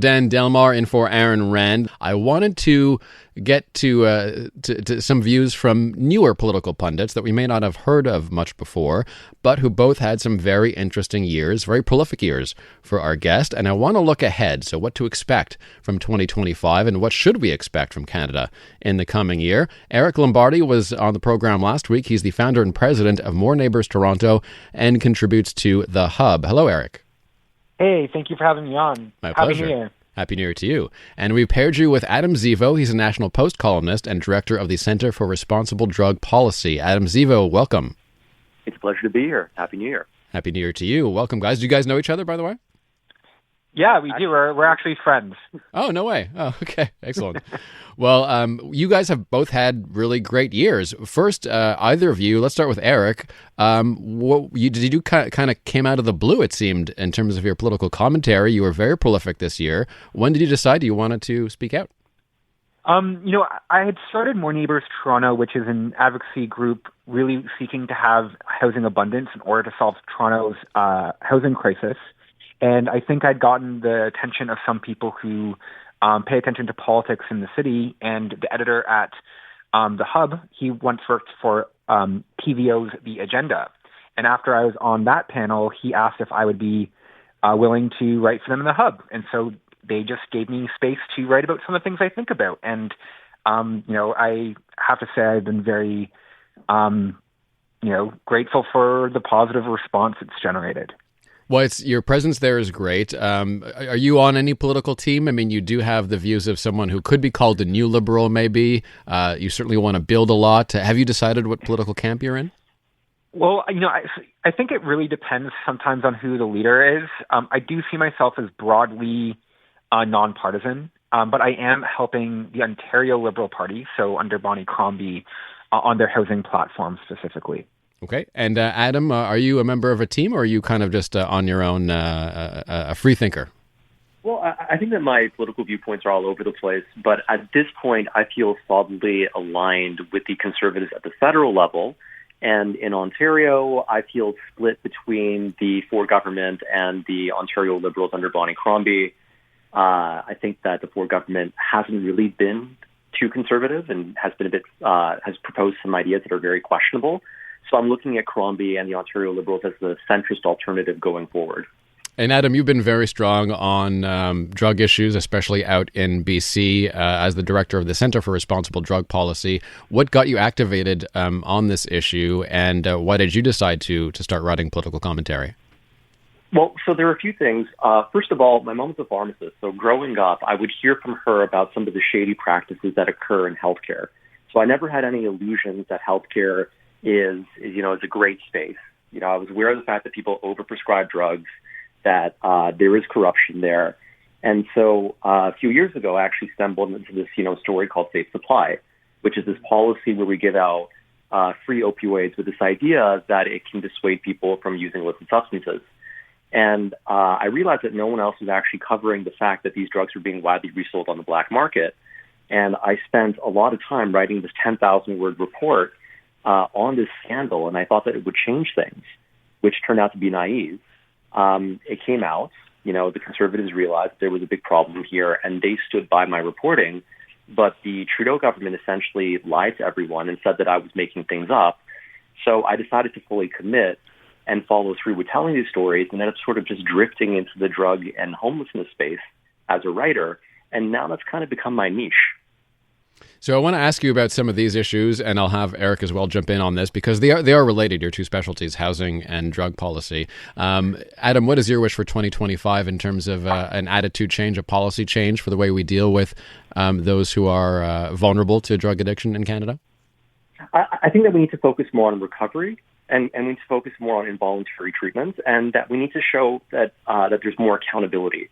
Dan Delmar in for Aaron Rand. I wanted to get to some views from newer political pundits that we may not have heard of much before, but who both had some very interesting years, very prolific years for our guest. And I want to look ahead, so what to expect from 2025 and what should we expect from Canada in the coming year. Eric Lombardi was on the program last week. He's the founder and president of More Neighbours Toronto and contributes to The Hub. Hello, Eric. Hey, thank you for having me on. My pleasure. Happy New Year. Happy New Year to you. And we've paired you with Adam Zivo. He's a National Post columnist and director of the Center for Responsible Drug Policy. Adam Zivo, welcome. It's a pleasure to be here. Happy New Year. Happy New Year to you. Welcome, guys. Do you guys know each other, by the way? Yeah, we do. We're actually friends. Oh, no way. Oh, okay. Excellent. Well, you guys have both had really great years. First, either of you, let's start with Eric. Did you kind of came out of the blue, it seemed, in terms of your political commentary? You were very prolific this year. When did you decide you wanted to speak out? I had started More Neighbours Toronto, which is an advocacy group really seeking to have housing abundance in order to solve Toronto's housing crisis. And I think I'd gotten the attention of some people who pay attention to politics in the city. And the editor at The Hub, he once worked for TVO's The Agenda. And after I was on that panel, he asked if I would be willing to write for them in The Hub. And so they just gave me space to write about some of the things I think about. And, I have to say I've been very, grateful for the positive response it's generated. Well, your presence there is great. Are you on any political team? I mean, you do have the views of someone who could be called the new liberal, maybe. You certainly want to build a lot. Have you decided what political camp you're in? Well, I think it really depends sometimes on who the leader is. I do see myself as broadly nonpartisan, but I am helping the Ontario Liberal Party, so under Bonnie Crombie, on their housing platform specifically. Okay. And Adam, are you a member of a team, or are you kind of just on your own, a free thinker? Well, I think that my political viewpoints are all over the place, but at this point, I feel solidly aligned with the Conservatives at the federal level. And in Ontario, I feel split between the Ford government and the Ontario Liberals under Bonnie Crombie. I think that the Ford government hasn't really been too conservative and has proposed some ideas that are very questionable. So I'm looking at Crombie and the Ontario Liberals as the centrist alternative going forward. And Adam, you've been very strong on drug issues, especially out in BC, as the director of the Center for Responsible Drug Policy. What got you activated on this issue, and why did you decide to start writing political commentary? Well, so there are a few things. First of all, my mom was a pharmacist, so growing up, I would hear from her about some of the shady practices that occur in healthcare. So I never had any illusions that healthcare is a great space. I was aware of the fact that people overprescribe drugs, that there is corruption there. And so a few years ago, I actually stumbled into this, story called Safe Supply, which is this policy where we give out free opioids with this idea that it can dissuade people from using illicit substances. And I realized that no one else was actually covering the fact that these drugs were being widely resold on the black market. And I spent a lot of time writing this 10,000-word report on this scandal, and I thought that it would change things, which turned out to be naive. It came out, the Conservatives realized there was a big problem here, and they stood by my reporting, but the Trudeau government essentially lied to everyone and said that I was making things up. So I decided to fully commit and follow through with telling these stories, and then it's sort of just drifting into the drug and homelessness space as a writer, and now that's kind of become my niche. So I want to ask you about some of these issues, and I'll have Eric as well jump in on this because they are related, your two specialties, housing and drug policy. Adam, what is your wish for 2025 in terms of an attitude change, a policy change for the way we deal with those who are vulnerable to drug addiction in Canada? I think that we need to focus more on recovery, and we need to focus more on involuntary treatment, and that we need to show that there's more accountability.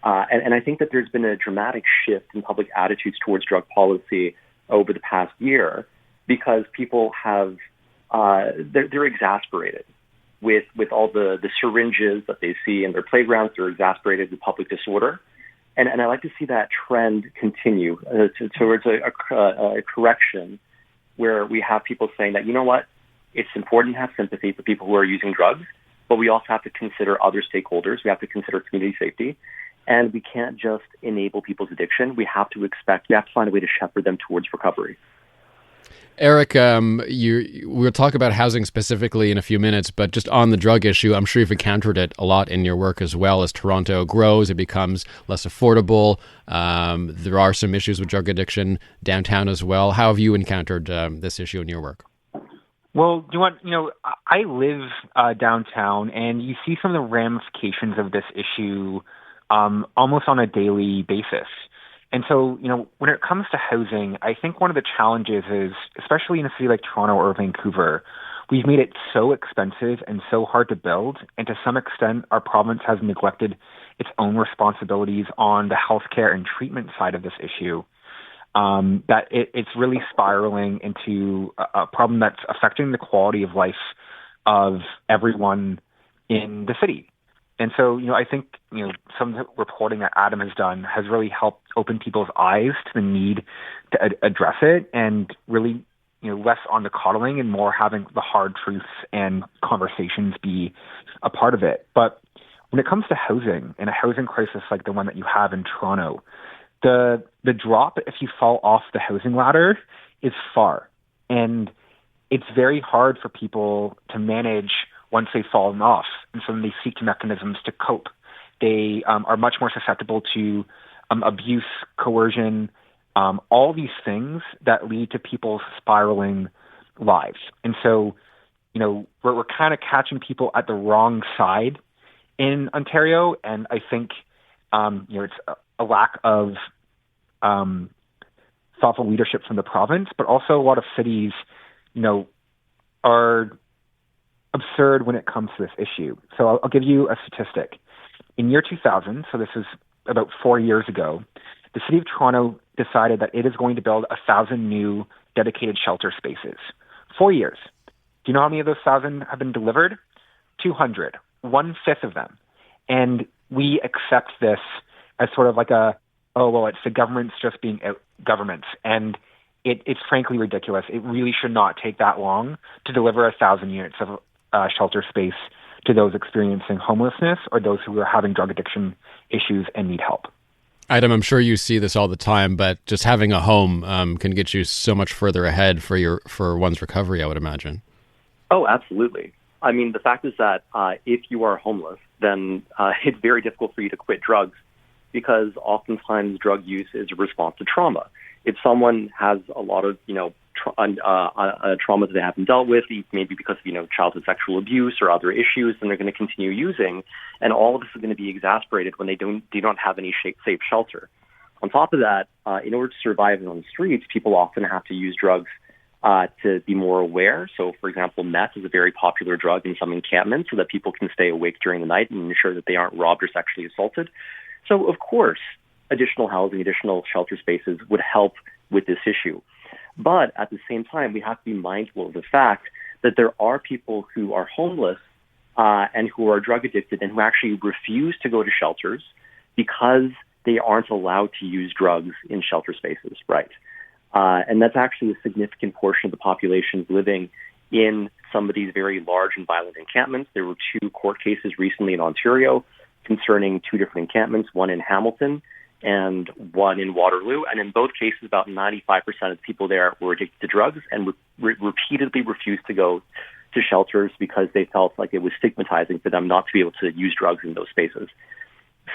And I think that there's been a dramatic shift in public attitudes towards drug policy over the past year because people have they're exasperated with all the syringes that they see in their playgrounds. They're exasperated with public disorder, and I like to see that trend continue towards a correction where we have people saying that, it's important to have sympathy for people who are using drugs, but we also have to consider other stakeholders. We have to consider community safety. And we can't just enable people's addiction. We have to find a way to shepherd them towards recovery. Eric, we'll talk about housing specifically in a few minutes, but just on the drug issue, I'm sure you've encountered it a lot in your work as well. As Toronto grows, it becomes less affordable. There are some issues with drug addiction downtown as well. How have you encountered this issue in your work? Well, I live downtown, and you see some of the ramifications of this issue almost on a daily basis. And so, when it comes to housing, I think one of the challenges is, especially in a city like Toronto or Vancouver, we've made it so expensive and so hard to build. And to some extent, our province has neglected its own responsibilities on the healthcare and treatment side of this issue, that it's really spiraling into a problem that's affecting the quality of life of everyone in the city. And so, I think, some of the reporting that Adam has done has really helped open people's eyes to the need to address it, and really, less on the coddling and more having the hard truths and conversations be a part of it. But when it comes to housing and a housing crisis like the one that you have in Toronto, the drop, if you fall off the housing ladder, is far. And it's very hard for people to manage once they've fallen off. And so then they seek mechanisms to cope. They are much more susceptible to abuse, coercion, all these things that lead to people's spiraling lives. And so, we're kind of catching people at the wrong side in Ontario. And I think, it's a lack of thoughtful leadership from the province, but also a lot of cities, are absurd when it comes to this issue. So I'll give you a statistic. In year 2000, so this is about 4 years ago, the city of Toronto decided that it is going to build 1,000 new dedicated shelter spaces. 4 years. Do you know how many of those 1,000 have been delivered? 200. 1/5 of them. And we accept this as sort of like it's the government's just being governments. And it's frankly ridiculous. It really should not take that long to deliver 1,000 units of shelter space to those experiencing homelessness or those who are having drug addiction issues and need help. Adam, I'm sure you see this all the time, but just having a home can get you so much further ahead for one's recovery, I would imagine. Oh, absolutely. I mean, the fact is that if you are homeless, then it's very difficult for you to quit drugs, because oftentimes drug use is a response to trauma. If someone has a lot of, trauma that they haven't dealt with, maybe because of, childhood sexual abuse or other issues, then they're going to continue using. And all of this is going to be exacerbated when they do not have any safe shelter. On top of that, in order to survive on the streets, people often have to use drugs to be more aware. So, for example, meth is a very popular drug in some encampments so that people can stay awake during the night and ensure that they aren't robbed or sexually assaulted. So, of course, additional housing, additional shelter spaces would help with this issue. But at the same time, we have to be mindful of the fact that there are people who are homeless and who are drug addicted and who actually refuse to go to shelters because they aren't allowed to use drugs in shelter spaces, right? And that's actually a significant portion of the population living in some of these very large and violent encampments. There were 2 court cases recently in Ontario concerning 2 different encampments, one in Hamilton and one in Waterloo. And in both cases, about 95% of the people there were addicted to drugs and repeatedly refused to go to shelters because they felt like it was stigmatizing for them not to be able to use drugs in those spaces.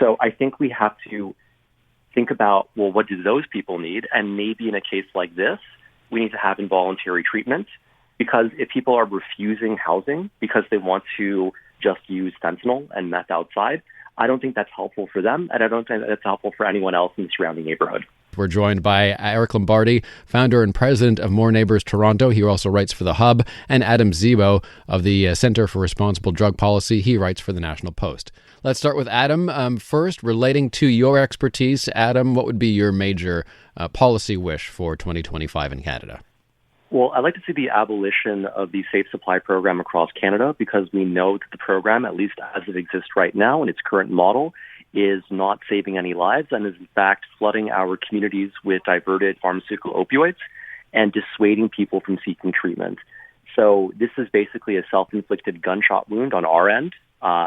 So I think we have to think about, well, what do those people need? And maybe in a case like this, we need to have involuntary treatment, because if people are refusing housing because they want to just use fentanyl and meth outside, I don't think that's helpful for them, and I don't think that's helpful for anyone else in the surrounding neighborhood. We're joined by Eric Lombardi, founder and president of More Neighbours Toronto. He also writes for The Hub, and Adam Zivo of the Centre for Responsible Drug Policy. He writes for the National Post. Let's start with Adam. First, relating to your expertise, Adam, what would be your major policy wish for 2025 in Canada? Well, I'd like to see the abolition of the Safe Supply program across Canada, because we know that the program, at least as it exists right now in its current model, is not saving any lives and is in fact flooding our communities with diverted pharmaceutical opioids and dissuading people from seeking treatment. So this is basically a self-inflicted gunshot wound on our end.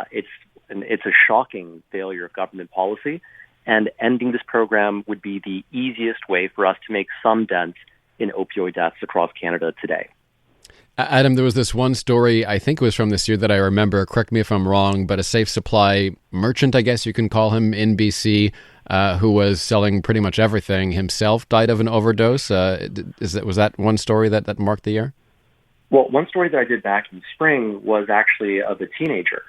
It's and it's a shocking failure of government policy. And ending this program would be the easiest way for us to make some dent in opioid deaths across Canada today. Adam, there was this one story, I think it was from this year that I remember, correct me if I'm wrong, but a safe supply merchant, I guess you can call him, in BC, who was selling pretty much everything himself, died of an overdose. Was that one story that marked the year? Well, one story that I did back in spring was actually of a teenager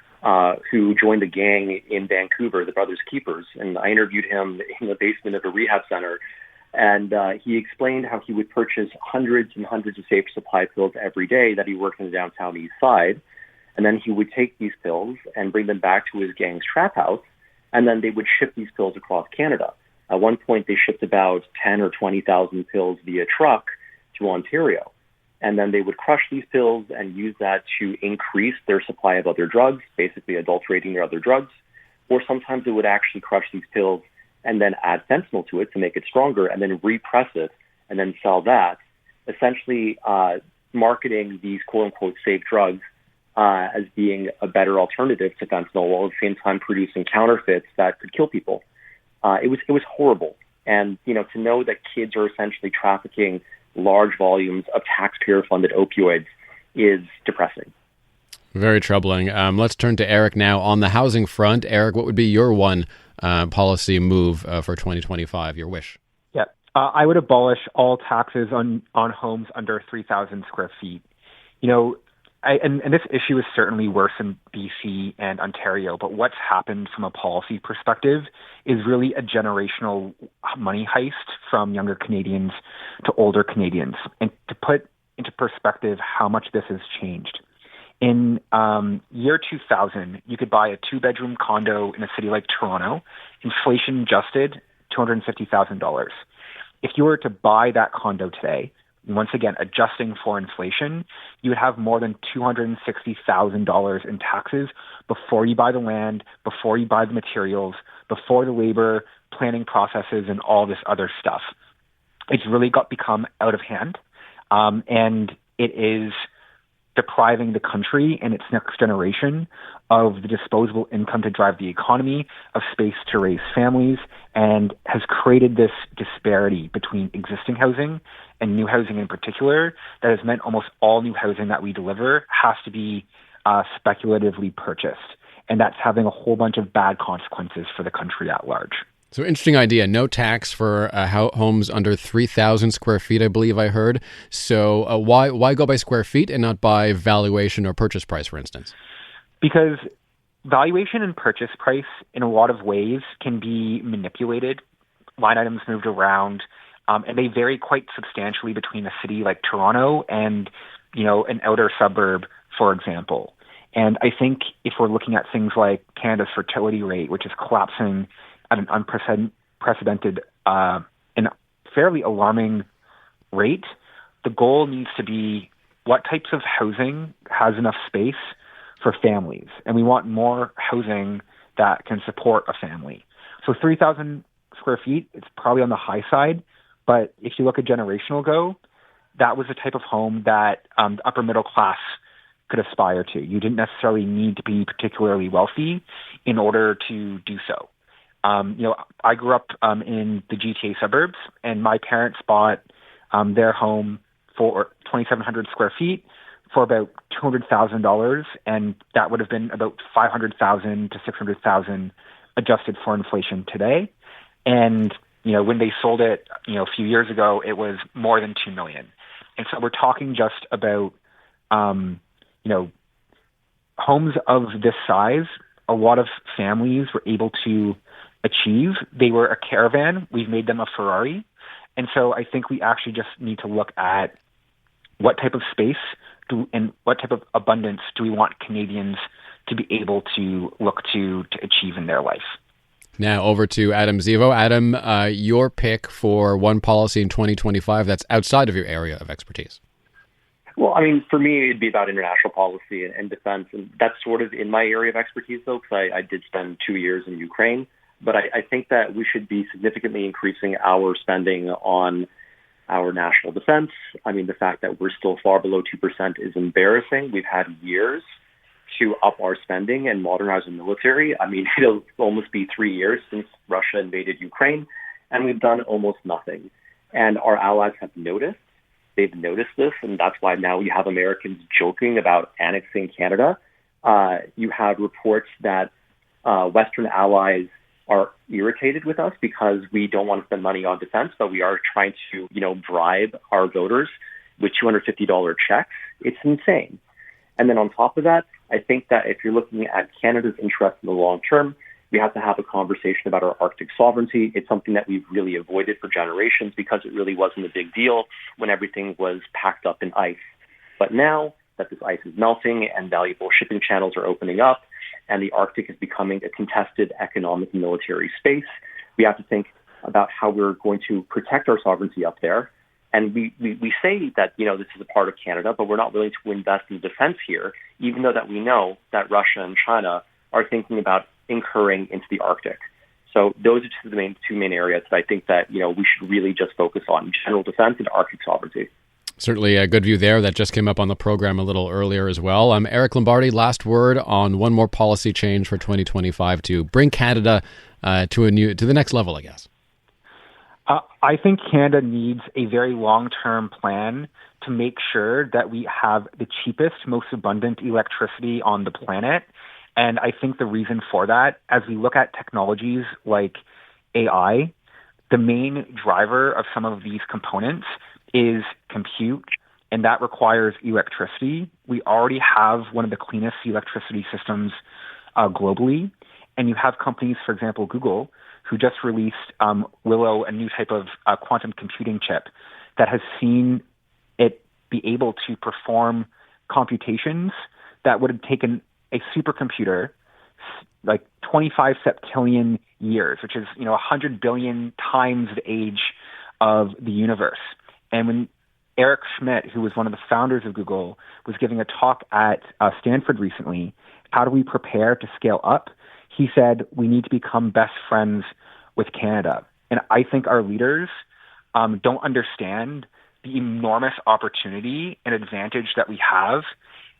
who joined a gang in Vancouver, the Brothers Keepers, and I interviewed him in the basement of a rehab center. And he explained how he would purchase hundreds and hundreds of safe supply pills every day that he worked in the downtown east side. And then he would take these pills and bring them back to his gang's trap house. And then they would ship these pills across Canada. At one point, they shipped about 10 or 20,000 pills via truck to Ontario. And then they would crush these pills and use that to increase their supply of other drugs, basically adulterating their other drugs. Or sometimes they would actually crush these pills and then add fentanyl to it to make it stronger, and then repress it, and then sell that, essentially marketing these quote-unquote safe drugs as being a better alternative to fentanyl, while at the same time producing counterfeits that could kill people. It was horrible. And, to know that kids are essentially trafficking large volumes of taxpayer-funded opioids is depressing. Very troubling. Let's turn to Eric now. On the housing front, Eric, what would be your one policy move for 2025, your wish? Yeah, I would abolish all taxes on homes under 3,000 square feet. And this issue is certainly worse in BC and Ontario, but what's happened from a policy perspective is really a generational money heist from younger Canadians to older Canadians. And to put into perspective how much this has changed, in year 2000, you could buy a two-bedroom condo in a city like Toronto, inflation adjusted, $250,000. If you were to buy that condo today, once again, adjusting for inflation, you would have more than $260,000 in taxes before you buy the land, before you buy the materials, before the labor, planning processes, and all this other stuff. It's really become out of hand, and it is depriving the country and its next generation of the disposable income to drive the economy, of space to raise families, and has created this disparity between existing housing and new housing in particular that has meant almost all new housing that we deliver has to be speculatively purchased. And that's having a whole bunch of bad consequences for the country at large. So interesting idea. No tax for homes under 3,000 square feet, I believe I heard. So why go by square feet and not by valuation or purchase price, for instance? Because valuation and purchase price in a lot of ways can be manipulated, line items moved around, and they vary quite substantially between a city like Toronto and, an outer suburb, for example. And I think if we're looking at things like Canada's fertility rate, which is collapsing at an unprecedented and fairly alarming rate, the goal needs to be what types of housing has enough space for families. And we want more housing that can support a family. So 3,000 square feet, it's probably on the high side. But if you look a generation ago, that was the type of home that the upper middle class could aspire to. You didn't necessarily need to be particularly wealthy in order to do so. I grew up in the GTA suburbs, and my parents bought their home for 2,700 square feet for about $200,000, and that would have been about $500,000 to $600,000 adjusted for inflation today. And when they sold it, a few years ago, it was more than $2 million. And so we're talking just about, homes of this size. A lot of families were able to achieve. They were a caravan. We've made them a Ferrari. And so I think we actually just need to look at what type of space and what type of abundance do we want Canadians to be able to look to achieve in their life. Now over to Adam Zivo. Adam, your pick for one policy in 2025 that's outside of your area of expertise. Well, for me, it'd be about international policy and defense. And that's sort of in my area of expertise, though, because I did spend 2 years in Ukraine. But I think that we should be significantly increasing our spending on our national defense. The fact that we're still far below 2% is embarrassing. We've had years to up our spending and modernize the military. I mean, it'll almost be 3 years since Russia invaded Ukraine, and we've done almost nothing. And our allies have noticed. They've noticed this, and that's why now you have Americans joking about annexing Canada. You have reports that Western allies are irritated with us because we don't want to spend money on defense, but we are trying to, bribe our voters with $250 checks. It's insane. And then on top of that, I think that if you're looking at Canada's interest in the long term, we have to have a conversation about our Arctic sovereignty. It's something that we've really avoided for generations because it really wasn't a big deal when everything was packed up in ice. But now that this ice is melting and valuable shipping channels are opening up and the Arctic is becoming a contested economic and military space, we have to think about how we're going to protect our sovereignty up there. And we say that, this is a part of Canada, but we're not willing to invest in defense here, even though that we know that Russia and China are thinking about incurring into the Arctic. So those are the two main areas that I think that, we should really just focus on: general defense and Arctic sovereignty. Certainly a good view there. That just came up on the program a little earlier as well. Eric Lombardi, last word on one more policy change for 2025 to bring Canada to the next level, I guess. I think Canada needs a very long-term plan to make sure that we have the cheapest, most abundant electricity on the planet. And I think the reason for that, as we look at technologies like AI, the main driver of some of these components is compute, and that requires electricity. We already have one of the cleanest electricity systems globally. And you have companies, for example, Google, who just released Willow, a new type of quantum computing chip that has seen it be able to perform computations that would have taken a supercomputer like 25 septillion years, which is 100 billion times the age of the universe. And when Eric Schmidt, who was one of the founders of Google, was giving a talk at Stanford recently, how do we prepare to scale up? He said, we need to become best friends with Canada. And I think our leaders don't understand the enormous opportunity and advantage that we have.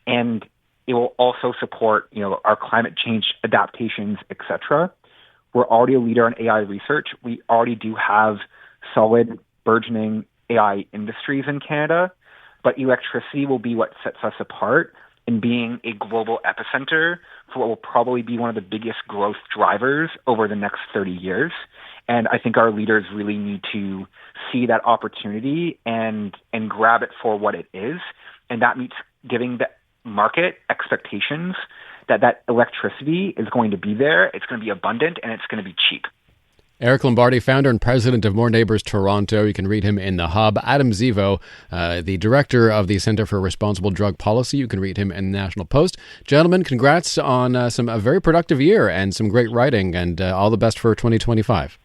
And it will also support, our climate change adaptations, et cetera. We're already a leader in AI research. We already do have solid, burgeoning AI industries in Canada, but electricity will be what sets us apart in being a global epicenter for what will probably be one of the biggest growth drivers over the next 30 years. And I think our leaders really need to see that opportunity and grab it for what it is. And that means giving the market expectations that electricity is going to be there, it's going to be abundant, and it's going to be cheap. Eric Lombardi, founder and president of More Neighbours Toronto. You can read him in The Hub. Adam Zivo, the director of the Centre for Responsible Drug Policy. You can read him in the National Post. Gentlemen, congrats on a very productive year and some great writing, and all the best for 2025.